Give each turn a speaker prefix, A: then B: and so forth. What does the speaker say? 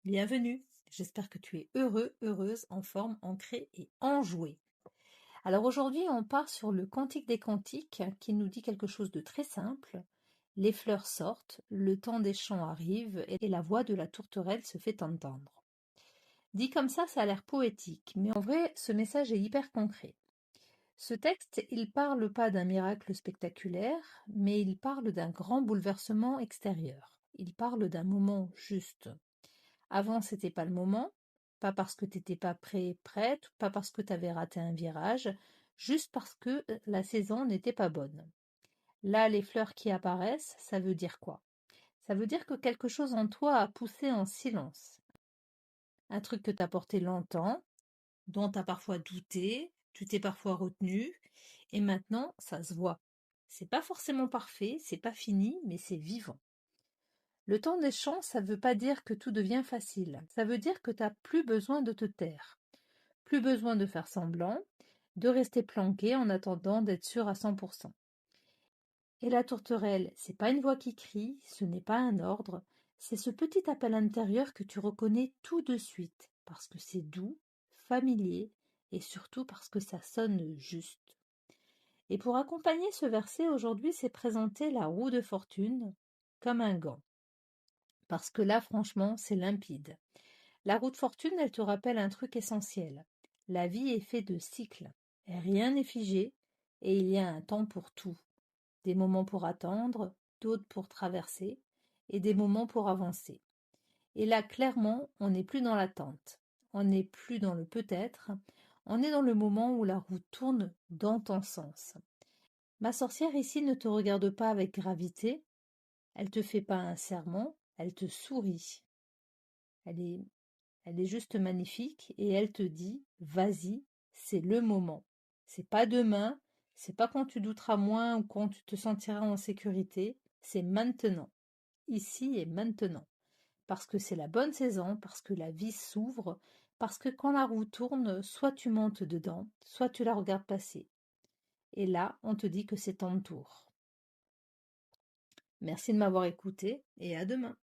A: Bienvenue, j'espère que tu es heureux, heureuse, en forme, ancrée et enjouée. Alors aujourd'hui, on part sur le Cantique des Cantiques qui nous dit quelque chose de très simple. Les fleurs sortent, le temps des chants arrive et la voix de la tourterelle se fait entendre. Dit comme ça a l'air poétique, mais en vrai, ce message est hyper concret. Ce texte, il parle pas d'un miracle spectaculaire, mais il parle d'un grand bouleversement extérieur. Il parle d'un moment juste. Avant, c'était pas le moment, pas parce que t'étais pas prêt, prête, pas parce que t'avais raté un virage, juste parce que la saison n'était pas bonne. Là, les fleurs qui apparaissent, ça veut dire quoi? Ça veut dire que quelque chose en toi a poussé en silence. Un truc que t'as porté longtemps, dont t'as parfois douté, tu t'es parfois retenu, et maintenant, ça se voit. C'est pas forcément parfait, c'est pas fini, mais c'est vivant. Le temps des chants, ça veut pas dire que tout devient facile. Ça veut dire que t'as plus besoin de te taire, plus besoin de faire semblant, de rester planqué en attendant d'être sûr à 100%. Et la tourterelle, c'est pas une voix qui crie, ce n'est pas un ordre, c'est ce petit appel intérieur que tu reconnais tout de suite, parce que c'est doux, familier, et surtout parce que ça sonne juste. Et pour accompagner ce verset, aujourd'hui, c'est présenter la roue de fortune comme un gant. Parce que là, franchement, c'est limpide. La roue de fortune, elle te rappelle un truc essentiel. La vie est faite de cycles. Et rien n'est figé et il y a un temps pour tout. Des moments pour attendre, d'autres pour traverser et des moments pour avancer. Et là, clairement, on n'est plus dans l'attente. On n'est plus dans le peut-être. On est dans le moment où la roue tourne dans ton sens. Ma sorcière ici ne te regarde pas avec gravité. Elle te fait pas un serment. Elle te sourit. Elle est juste magnifique et elle te dit vas-y, c'est le moment. C'est pas demain, c'est pas quand tu douteras moins ou quand tu te sentiras en sécurité, c'est maintenant, ici et maintenant. Parce que c'est la bonne saison, parce que la vie s'ouvre, parce que quand la roue tourne, soit tu montes dedans, soit tu la regardes passer. Et là, on te dit que c'est ton tour. Merci de m'avoir écouté et à demain.